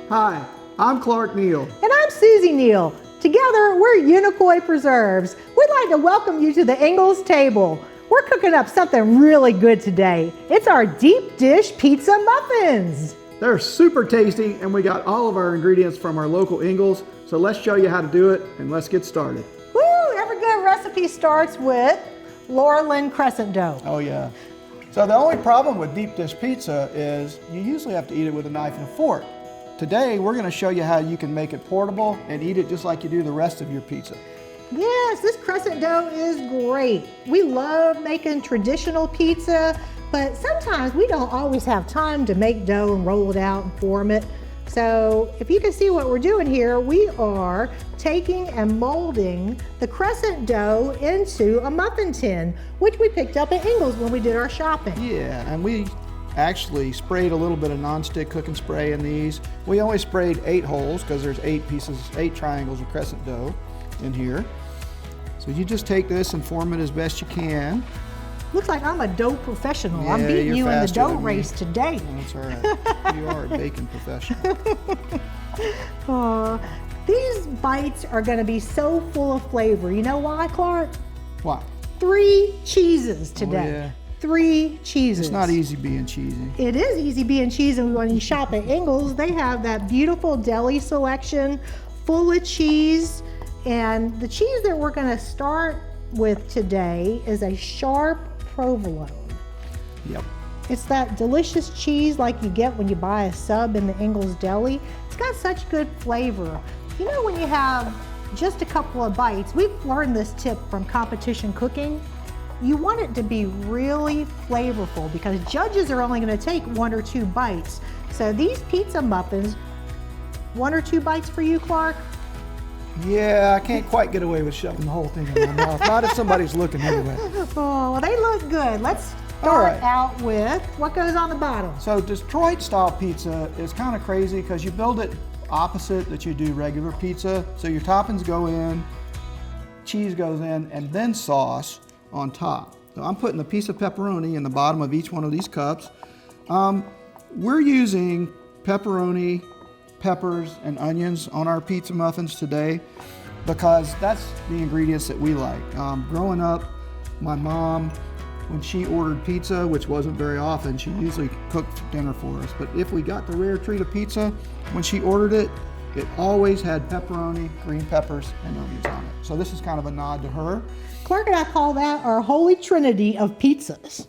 Hi, I'm Clark Neal. And I'm Susie Neal. Together, we're Unicoi Preserves. We'd like to welcome you to the Ingles table. We're cooking up something really good today. It's our deep dish pizza muffins. They're super tasty, and we got all of our ingredients from our local Ingles. So let's show you how to do it, and let's get started. Woo! Every good recipe starts with Laura Lynn crescent dough. Oh yeah. So the only problem with deep dish pizza is you usually have to eat it with a knife and a fork. Today, we're going to show you how you can make it portable and eat it just like you do the rest of your pizza. Yes, this crescent dough is great. We love making traditional pizza, but sometimes we don't always have time to make dough and roll it out and form it. So if you can see what we're doing here, we are taking and molding the crescent dough into a muffin tin, which we picked up at Ingles when we did our shopping. Yeah, and we actually sprayed a little bit of non-stick cooking spray in these. We only sprayed 8 holes because there's 8 triangles of crescent dough in here. So you just take this and form it as best you can. Looks like I'm a dough professional. Yeah, I'm beating you in the dough than me. race today. Oh, that's all right. You are a baking professional. These bites are going to be so full of flavor. You know why, Clark? Why? 3 cheeses today. Oh, yeah. 3 cheeses. It's not easy being cheesy. It is easy being cheesy when you shop at Ingles. They have that beautiful deli selection full of cheese. And the cheese that we're going to start with today is a sharp provolone. Yep. It's that delicious cheese like you get when you buy a sub in the Ingles deli. It's got such good flavor. You know, when you have just a couple of bites, we've learned this tip from competition cooking. You want it to be really flavorful because judges are only going to take 1 or 2 bites. So these pizza muffins, 1 or 2 bites for you, Clark? Yeah, I can't quite get away with shoving the whole thing in my mouth. Not if somebody's looking anyway. Oh, well, they look good. Let's start out with what goes on the bottom. So Detroit style pizza is kind of crazy because you build it opposite that you do regular pizza. So your toppings go in, cheese goes in, and then sauce on top. So I'm putting a piece of pepperoni in the bottom of each one of these cups. We're using pepperoni, peppers, and onions on our pizza muffins today because that's the ingredients that we like. Growing up, my mom, when she ordered pizza, which wasn't very often, she usually cooked dinner for us. But if we got the rare treat of pizza, when she ordered it, it always had pepperoni, green peppers, and onions on it. So this is kind of a nod to her. Clark and I call that our holy trinity of pizzas.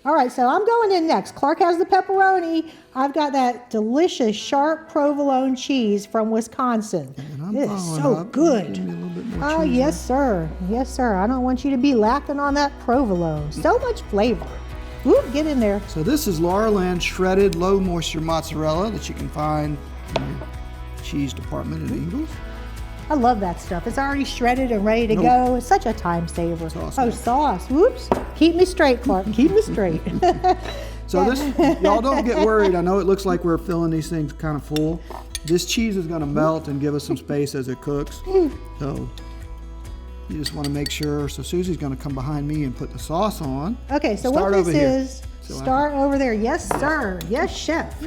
All right, so I'm going in next. Clark has the pepperoni. I've got that delicious sharp provolone cheese from Wisconsin. It is so good. Give me a little bit more Oh, cheese yes, sir. Yes, sir. I don't want you to be laughing on that provolone. So much flavor. Whoop, get in there. So this is Laura Lynn shredded low moisture mozzarella that you can find in the cheese department at Ingles. I love that stuff. It's already shredded and ready to go. It's such a time saver. Sauce. Oh, sauce. Whoops. Keep me straight, Clark. Keep me straight. So this, y'all don't get worried. I know it looks like we're filling these things kind of full. This cheese is going to melt and give us some space as it cooks. So you just want to make sure. So Susie's going to come behind me and put the sauce on. Okay, so what this is, start over there. Yes, sir. Yes, chef.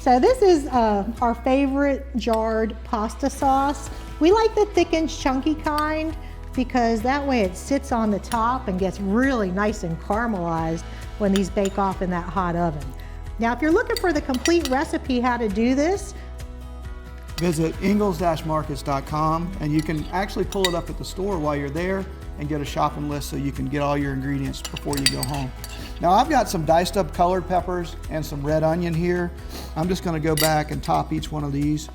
So this is our favorite jarred pasta sauce. We like the thick and chunky kind because that way it sits on the top and gets really nice and caramelized when these bake off in that hot oven. Now, if you're looking for the complete recipe how to do this, visit ingles-markets.com and you can actually pull it up at the store while you're there and get a shopping list so you can get all your ingredients before you go home. Now I've got some diced up colored peppers and some red onion here. I'm just going to go back and top each one of these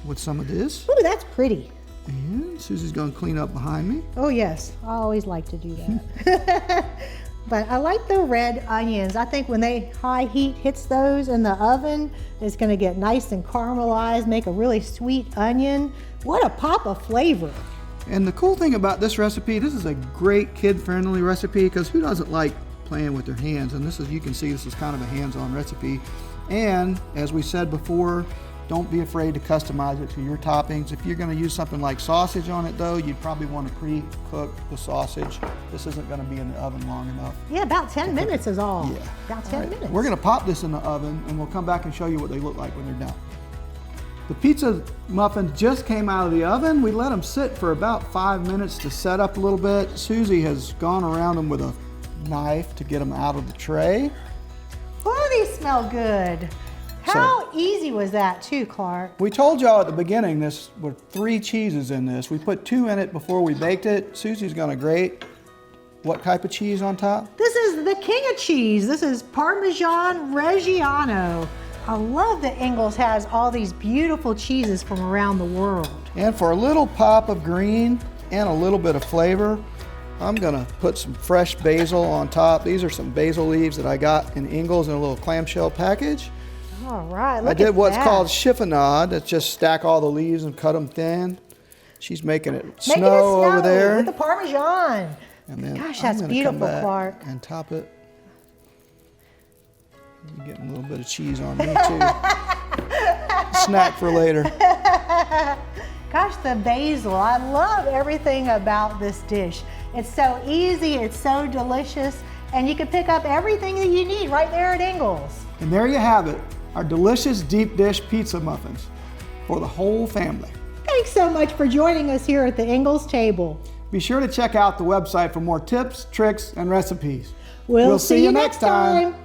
with some of this. Ooh, that's pretty. And Susie's going to clean up behind me. Oh yes, I always like to do that. But I like the red onions. I think when high heat hits those in the oven, it's going to get nice and caramelized, make a really sweet onion. What a pop of flavor. And the cool thing about this recipe, this is a great kid-friendly recipe because who doesn't like playing with their hands? And this is, you can see this is kind of a hands-on recipe. And as we said before, don't be afraid to customize it to your toppings. If you're going to use something like sausage on it though, you'd probably want to pre-cook the sausage. This isn't going to be in the oven long enough. Yeah, about 10 minutes is all. Yeah. About 10 minutes. We're going to pop this in the oven and we'll come back and show you what they look like when they're done. The pizza muffins just came out of the oven. We let them sit for about 5 minutes to set up a little bit. Susie has gone around them with a knife to get them out of the tray. Oh, these smell good. How easy was that too, Clark? We told y'all at the beginning this were 3 cheeses in this. We put 2 in it before we baked it. Susie's gonna grate. What type of cheese on top? This is the king of cheese. This is Parmesan Reggiano. I love that Ingles has all these beautiful cheeses from around the world. And for a little pop of green and a little bit of flavor, I'm gonna put some fresh basil on top. These are some basil leaves that I got in Ingles in a little clamshell package. All right, look I did at what's that. called chiffonade. That's just stack all the leaves and cut them thin. She's making it Making it snow over there. with the Parmesan. And then Gosh, I'm that's gonna beautiful, come back Clark. and top it. I'm getting a little bit of cheese on me too. Snack for later. Gosh, the basil. I love everything about this dish. It's so easy, it's so delicious, and you can pick up everything that you need right there at Ingles. And there you have it, our delicious deep dish pizza muffins for the whole family. Thanks so much for joining us here at the Ingles table. Be sure to check out the website for more tips, tricks, and recipes. We'll see you next time.